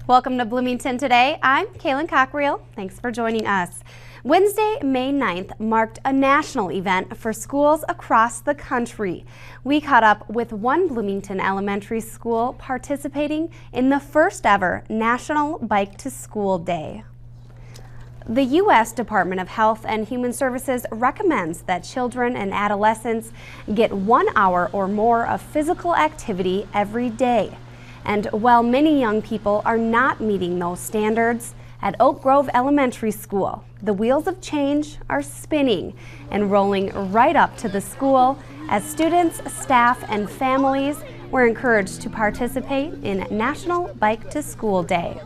Welcome to Bloomington Today. I'm Kaylin Cockrell. Thanks for joining us. Wednesday, May 9th marked a national event for schools across the country. We caught up with one Bloomington elementary school participating in the first ever National Bike to School Day. The U.S. Department of Health and Human Services recommends that children and adolescents get 1 hour or more of physical activity every day. And while many young people are not meeting those standards, at Oak Grove Elementary School, the wheels of change are spinning and rolling right up to the school as students, staff, and families were encouraged to participate in National Bike to School Day.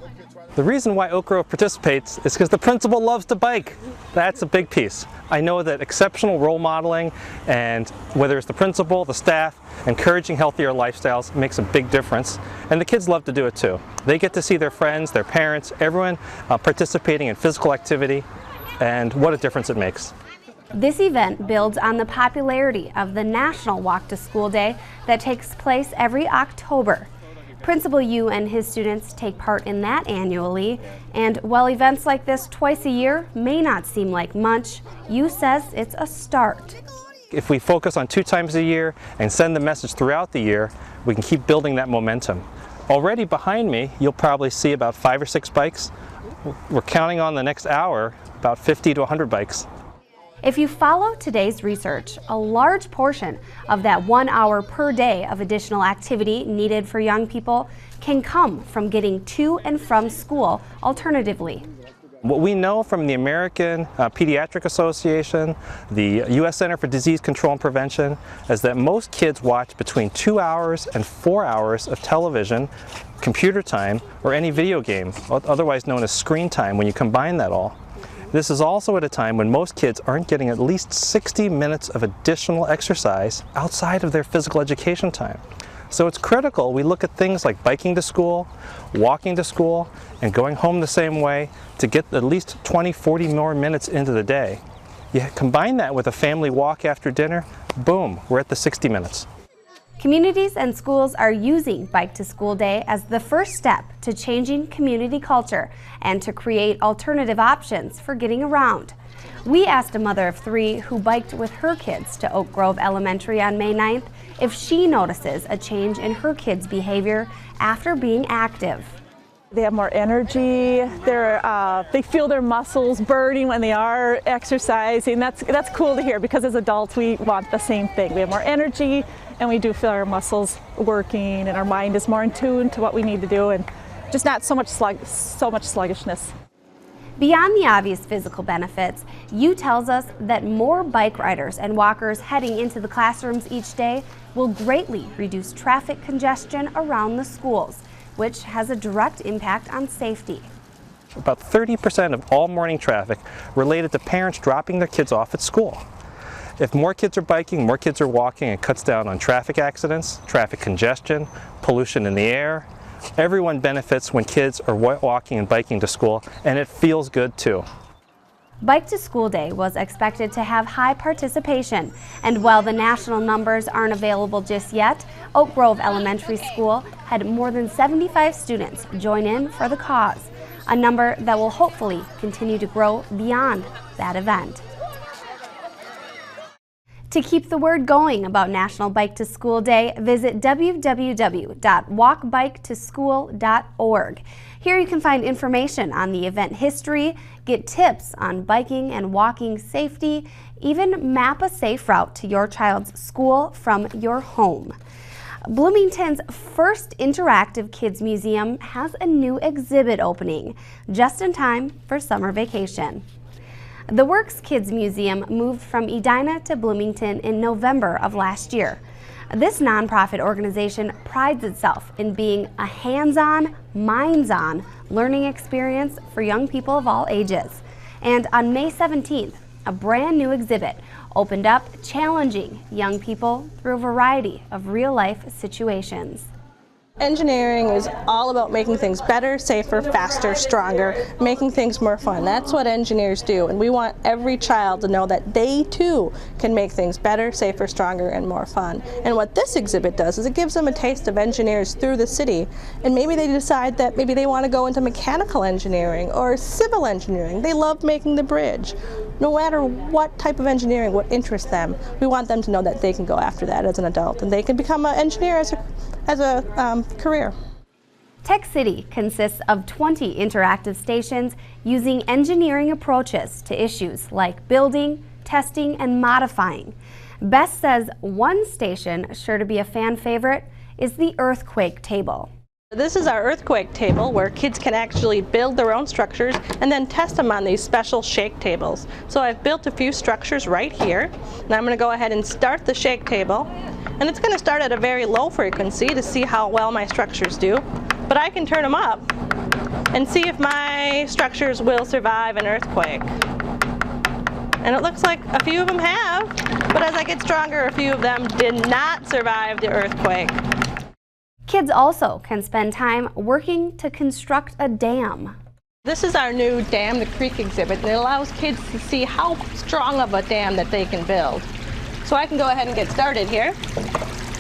The reason why Oak Grove participates is because the principal loves to bike. That's a big piece. I know that exceptional role modeling, and whether it's the principal, the staff, encouraging healthier lifestyles makes a big difference. And the kids love to do it too. They get to see their friends, their parents, everyone participating in physical activity, and what a difference it makes. This event builds on the popularity of the National Walk to School Day that takes place every October. Principal Yu and his students take part in that annually, and while events like this twice a year may not seem like much, Yu says it's a start. If we focus on 2 times a year and send the message throughout the year, we can keep building that momentum. Already behind me, you'll probably see about 5 or 6 bikes. We're counting on the next hour about 50 to 100 bikes. If you follow today's research, a large portion of that 1 hour per day of additional activity needed for young people can come from getting to and from school alternatively. What we know from the American Pediatric Association, the U.S. Center for Disease Control and Prevention, is that most kids watch between 2 hours and 4 hours of television, computer time, or any video game, otherwise known as screen time when you combine that all. This is also at a time when most kids aren't getting at least 60 minutes of additional exercise outside of their physical education time. So it's critical we look at things like biking to school, walking to school, and going home the same way to get at least 20-40 more minutes into the day. You combine that with a family walk after dinner, boom, we're at the 60 minutes. Communities and schools are using Bike to School Day as the first step to changing community culture and to create alternative options for getting around. We asked a mother of 3 who biked with her kids to Oak Grove Elementary on May 9th if she notices a change in her kids' behavior after being active. They have more energy, they feel their muscles burning when they are exercising. That's cool to hear, because as adults we want the same thing. We have more energy and we do feel our muscles working and our mind is more in tune to what we need to do, and just not so much sluggishness. Beyond the obvious physical benefits, Yu tells us that more bike riders and walkers heading into the classrooms each day will greatly reduce traffic congestion around the schools, which has a direct impact on safety. About 30% of all morning traffic related to parents dropping their kids off at school. If more kids are biking, more kids are walking, it cuts down on traffic accidents, traffic congestion, pollution in the air. Everyone benefits when kids are walking and biking to school, and it feels good too. Bike to School Day was expected to have high participation, and while the national numbers aren't available just yet, Oak Grove Elementary School had more than 75 students join in for the cause, a number that will hopefully continue to grow beyond that event. To keep the word going about National Bike to School Day, visit www.walkbiketoschool.org. Here you can find information on the event history, get tips on biking and walking safety, even map a safe route to your child's school from your home. Bloomington's first interactive kids museum has a new exhibit opening, just in time for summer vacation. The Works Kids Museum moved from Edina to Bloomington in November of last year. This nonprofit organization prides itself in being a hands-on, minds-on learning experience for young people of all ages. And on May 17th, a brand new exhibit opened up, challenging young people through a variety of real-life situations. Engineering is all about making things better, safer, faster, stronger, making things more fun. That's what engineers do, and we want every child to know that they too can make things better, safer, stronger, and more fun. And what this exhibit does is it gives them a taste of engineers through the city, and maybe they decide that maybe they want to go into mechanical engineering or civil engineering. They love making the bridge. No matter what type of engineering would interest them, we want them to know that they can go after that as an adult, and they can become an engineer as a career. Tech City consists of 20 interactive stations using engineering approaches to issues like building, testing, and modifying. Bess says one station sure to be a fan favorite is the earthquake table. This is our earthquake table where kids can actually build their own structures and then test them on these special shake tables. So I've built a few structures right here, and I'm going to go ahead and start the shake table. And it's going to start at a very low frequency to see how well my structures do. But I can turn them up and see if my structures will survive an earthquake. And it looks like a few of them have, but as I get stronger, a few of them did not survive the earthquake. Kids also can spend time working to construct a dam. This is our new Dam the Creek exhibit, and it allows kids to see how strong of a dam that they can build. So I can go ahead and get started here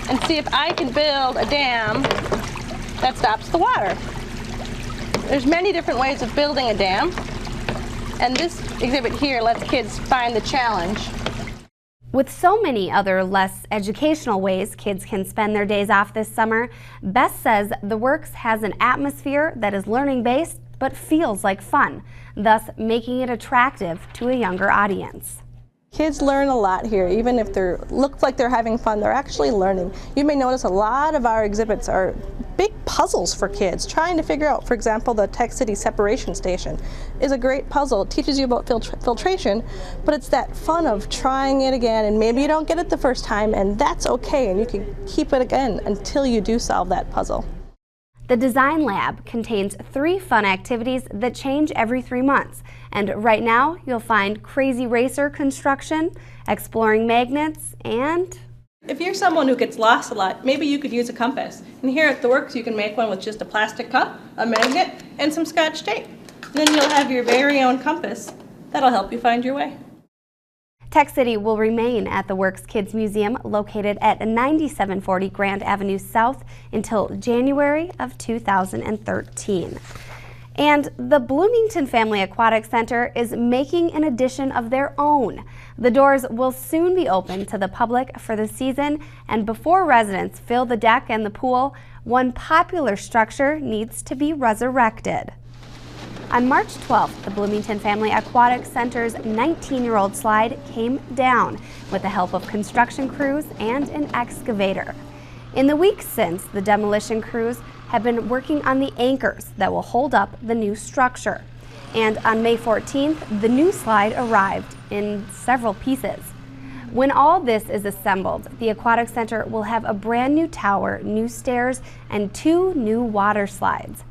and see if I can build a dam that stops the water. There's many different ways of building a dam, and this exhibit here lets kids find the challenge. With so many other less educational ways kids can spend their days off this summer, Bess says the Works has an atmosphere that is learning-based but feels like fun, thus making it attractive to a younger audience. Kids learn a lot here. Even if they look like they're having fun, they're actually learning. You may notice a lot of our exhibits are big puzzles for kids, trying to figure out, for example, the Tech City separation station is a great puzzle. It teaches you about filtration, but it's that fun of trying it again, and maybe you don't get it the first time, and that's okay, and you can keep it again until you do solve that puzzle. The Design Lab contains 3 fun activities that change every 3 months. And right now, you'll find crazy racer construction, exploring magnets, and... If you're someone who gets lost a lot, maybe you could use a compass. And here at the Works, you can make one with just a plastic cup, a magnet, and some Scotch tape. And then you'll have your very own compass. That'll help you find your way. Tech City will remain at the Works Kids Museum located at 9740 Grand Avenue South until January of 2013. And the Bloomington Family Aquatic Center is making an addition of their own. The doors will soon be open to the public for the season, and before residents fill the deck and the pool, one popular structure needs to be resurrected. On March 12th, the Bloomington Family Aquatic Center's 19-year-old slide came down with the help of construction crews and an excavator. In the weeks since, the demolition crews have been working on the anchors that will hold up the new structure. And on May 14th, the new slide arrived in several pieces. When all this is assembled, the Aquatic Center will have a brand new tower, new stairs, and 2 new water slides.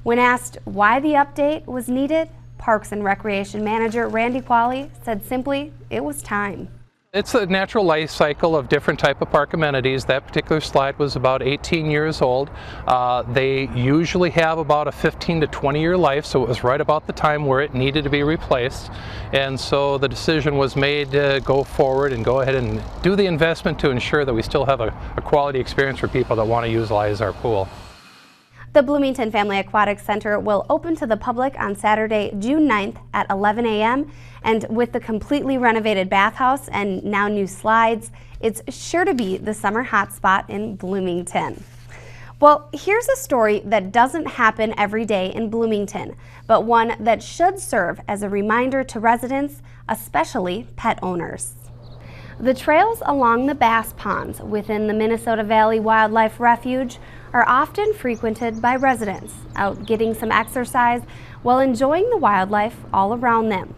When asked why the update was needed, Parks and Recreation Manager Randy Qualley said simply, it was time. It's a natural life cycle of different type of park amenities. That particular slide was about 18 years old. They usually have about a 15 to 20 year life, so it was right about the time where it needed to be replaced. And so the decision was made to go forward and go ahead and do the investment to ensure that we still have a quality experience for people that want to utilize our pool. The Bloomington Family Aquatic Center will open to the public on Saturday, June 9th at 11 a.m. And with the completely renovated bathhouse and now new slides, it's sure to be the summer hotspot in Bloomington. Well, here's a story that doesn't happen every day in Bloomington, but one that should serve as a reminder to residents, especially pet owners. The trails along the bass ponds within the Minnesota Valley Wildlife Refuge are often frequented by residents out getting some exercise while enjoying the wildlife all around them.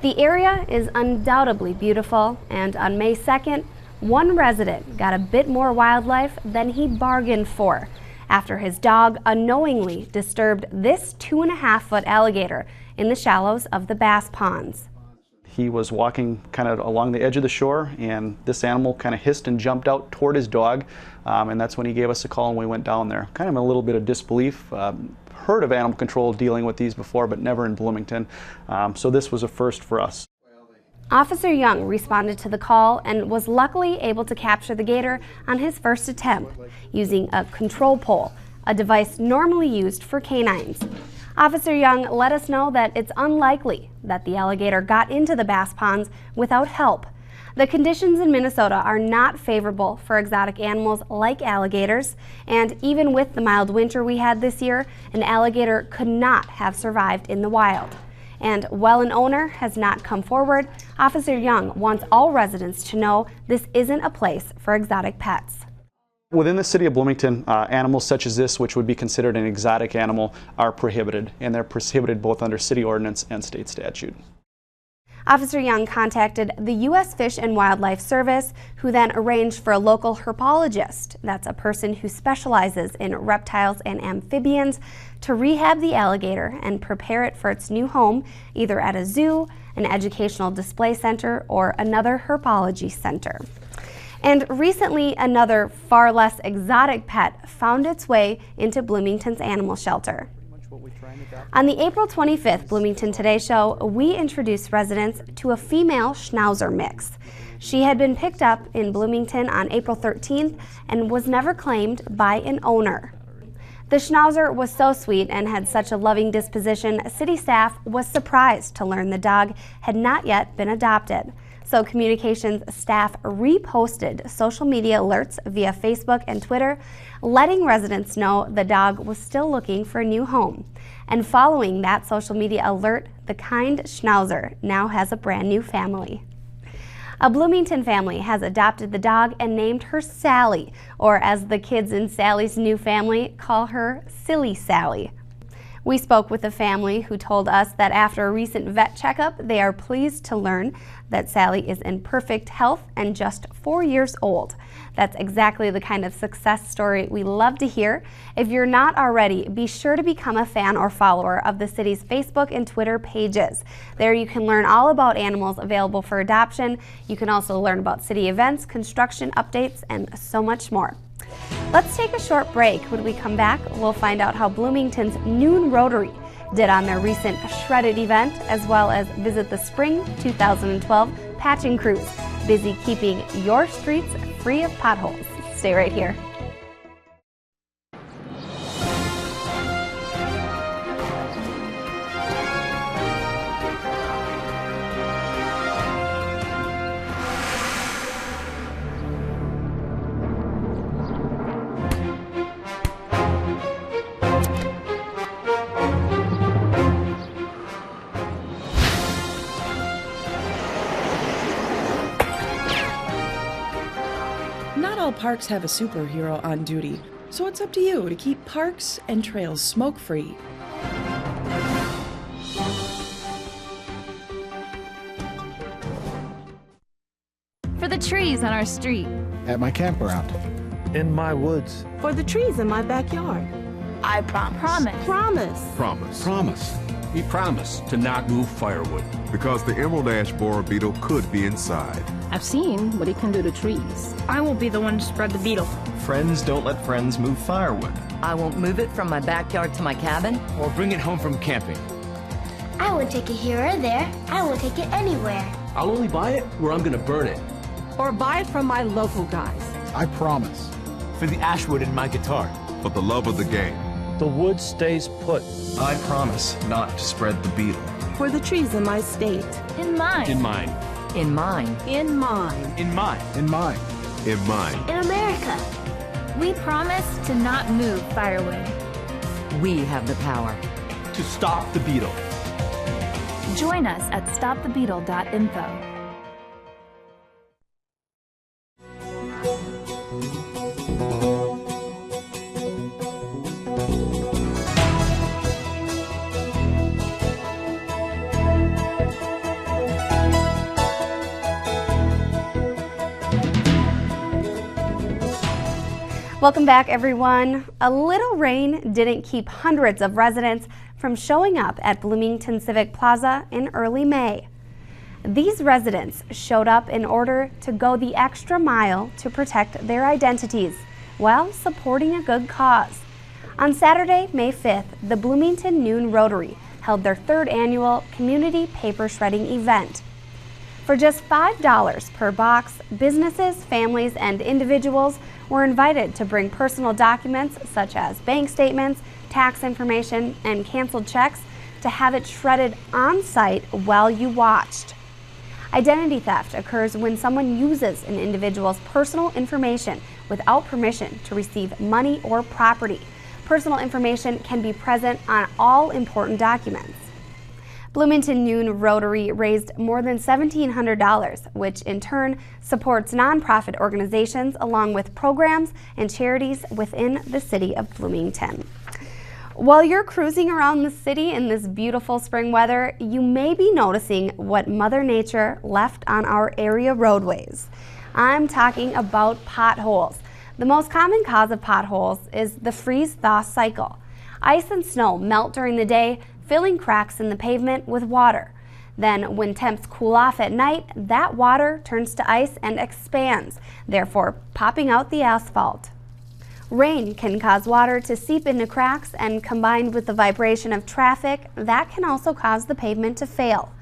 The area is undoubtedly beautiful, and on May 2nd, one resident got a bit more wildlife than he bargained for after his dog unknowingly disturbed this 2.5-foot alligator in the shallows of the bass ponds. He was walking kind of along the edge of the shore, and this animal kind of hissed and jumped out toward his dog, and that's when he gave us a call and we went down there. Kind of a little bit of disbelief. Heard of animal control dealing with these before, but never in Bloomington, so this was a first for us. Officer Young responded to the call and was luckily able to capture the gator on his first attempt using a control pole, a device normally used for canines. Officer Young let us know that it's unlikely that the alligator got into the bass ponds without help. The conditions in Minnesota are not favorable for exotic animals like alligators, and even with the mild winter we had this year, an alligator could not have survived in the wild. And while an owner has not come forward, Officer Young wants all residents to know this isn't a place for exotic pets. Within the city of Bloomington, animals such as this, which would be considered an exotic animal, are prohibited, and they're prohibited both under city ordinance and state statute. Officer Young contacted the U.S. Fish and Wildlife Service, who then arranged for a local herpologist, that's a person who specializes in reptiles and amphibians, to rehab the alligator and prepare it for its new home, either at a zoo, an educational display center, or another herpology center. And recently, another far less exotic pet found its way into Bloomington's animal shelter. On the April 25th Bloomington Today show, we introduced residents to a female Schnauzer mix. She had been picked up in Bloomington on April 13th and was never claimed by an owner. The Schnauzer was so sweet and had such a loving disposition, city staff was surprised to learn the dog had not yet been adopted. So communications staff reposted social media alerts via Facebook and Twitter, letting residents know the dog was still looking for a new home. And following that social media alert, the kind Schnauzer now has a brand new family. A Bloomington family has adopted the dog and named her Sally, or as the kids in Sally's new family call her, Silly Sally. We spoke with the family who told us that after a recent vet checkup, they are pleased to learn that Sally is in perfect health and just 4 years old. That's exactly the kind of success story we love to hear. If you're not already, be sure to become a fan or follower of the city's Facebook and Twitter pages. There you can learn all about animals available for adoption. You can also learn about city events, construction updates, and so much more. Let's take a short break. When we come back, we'll find out how Bloomington's Noon Rotary did on their recent Shredded event, as well as visit the Spring 2012 Patching Cruise, busy keeping your streets free of potholes. Stay right here. Not all parks have a superhero on duty, so it's up to you to keep parks and trails smoke-free. For the trees on our street. At my campground. In my woods. For the trees in my backyard. I promise. Promise. We promise to not move firewood. Because the emerald ash borer beetle could be inside. I've seen what it can do to trees. I won't be the one to spread the beetle. Friends don't let friends move firewood. I won't move it from my backyard to my cabin. Or bring it home from camping. I won't take it here or there. I won't take it anywhere. I'll only buy it where I'm gonna burn it. Or buy it from my local guys. I promise. For the ashwood in my guitar. For the love of the game. The wood stays put. I promise not to spread the beetle. For the trees in my state. In mine. In mine. In mine. In mine. In mine. In mine. In mine. In America. We promise to not move firewood. We have the power to stop the beetle. Join us at stopthebeetle.info. Welcome back, everyone. A little rain didn't keep hundreds of residents from showing up at Bloomington Civic Plaza in early May. These residents showed up in order to go the extra mile to protect their identities while supporting a good cause. On Saturday, May 5th, the Bloomington Noon Rotary held their third annual community paper shredding event. For just $5 per box, businesses, families, and individuals were invited to bring personal documents such as bank statements, tax information, and canceled checks to have it shredded on site while you watched. Identity theft occurs when someone uses an individual's personal information without permission to receive money or property. Personal information can be present on all important documents. Bloomington Noon Rotary raised more than $1,700, which in turn supports nonprofit organizations along with programs and charities within the city of Bloomington. While you're cruising around the city in this beautiful spring weather, you may be noticing what Mother Nature left on our area roadways. I'm talking about potholes. The most common cause of potholes is the freeze-thaw cycle. Ice and snow melt during the day, filling cracks in the pavement with water. Then, when temps cool off at night, that water turns to ice and expands, therefore popping out the asphalt. Rain can cause water to seep into cracks, and combined with the vibration of traffic, that can also cause the pavement to fail.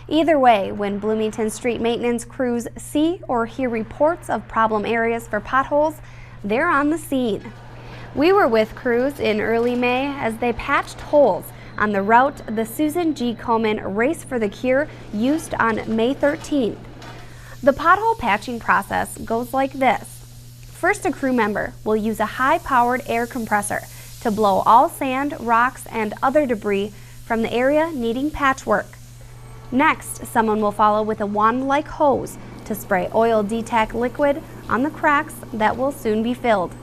Either way, when Bloomington street maintenance crews see or hear reports of problem areas for potholes, they're on the scene. We were with crews in early May as they patched holes on the route the Susan G. Komen Race for the Cure used on May 13th. The pothole patching process goes like this. First, a crew member will use a high-powered air compressor to blow all sand, rocks, and other debris from the area needing patchwork. Next, someone will follow with a wand-like hose to spray oil detac liquid on the cracks that will soon be filled.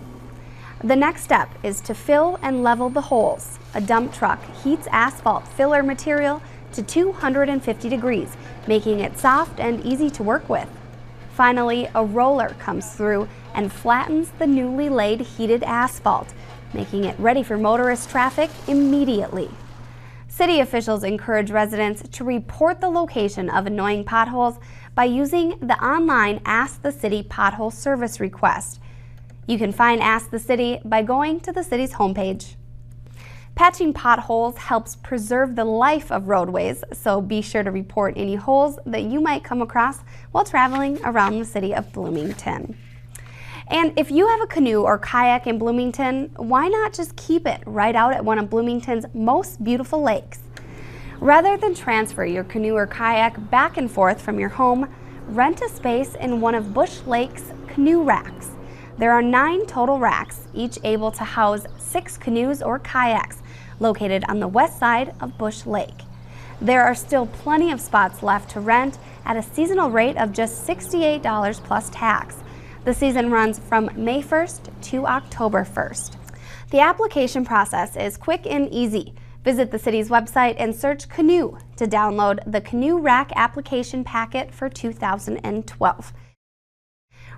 The next step is to fill and level the holes. A dump truck heats asphalt filler material to 250 degrees, making it soft and easy to work with. Finally, a roller comes through and flattens the newly laid heated asphalt, making it ready for motorist traffic immediately. City officials encourage residents to report the location of annoying potholes by using the online Ask the City pothole service request. You can find Ask the City by going to the city's homepage. Patching potholes helps preserve the life of roadways, so be sure to report any holes that you might come across while traveling around the city of Bloomington. And if you have a canoe or kayak in Bloomington, why not just keep it right out at one of Bloomington's most beautiful lakes? Rather than transfer your canoe or kayak back and forth from your home, rent a space in one of Bush Lake's canoe racks. There are 9 total racks, each able to house 6 canoes or kayaks, located on the west side of Bush Lake. There are still plenty of spots left to rent at a seasonal rate of just $68 plus tax. The season runs from May 1st to October 1st. The application process is quick and easy. Visit the city's website and search Canoe to download the Canoe Rack application packet for 2012.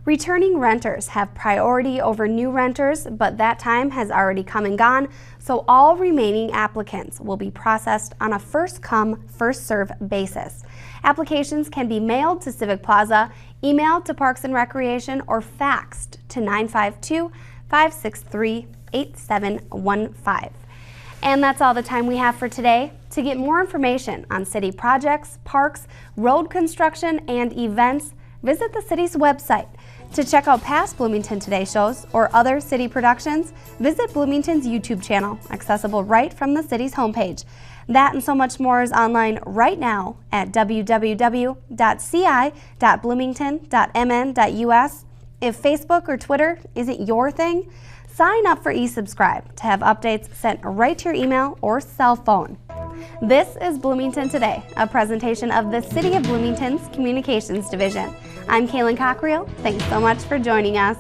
Returning renters have priority over new renters, but that time has already come and gone, so all remaining applicants will be processed on a first-come, first-serve basis. Applications can be mailed to Civic Plaza, emailed to Parks and Recreation, or faxed to 952-563-8715. And that's all the time we have for today. To get more information on city projects, parks, road construction, and events, visit the city's website. To check out past Bloomington Today shows or other city productions, visit Bloomington's YouTube channel, accessible right from the city's homepage. That and so much more is online right now at www.ci.bloomington.mn.us. If Facebook or Twitter isn't your thing, sign up for eSubscribe to have updates sent right to your email or cell phone. This is Bloomington Today, a presentation of the City of Bloomington's Communications Division. I'm Kaylin Cockriel. Thanks so much for joining us.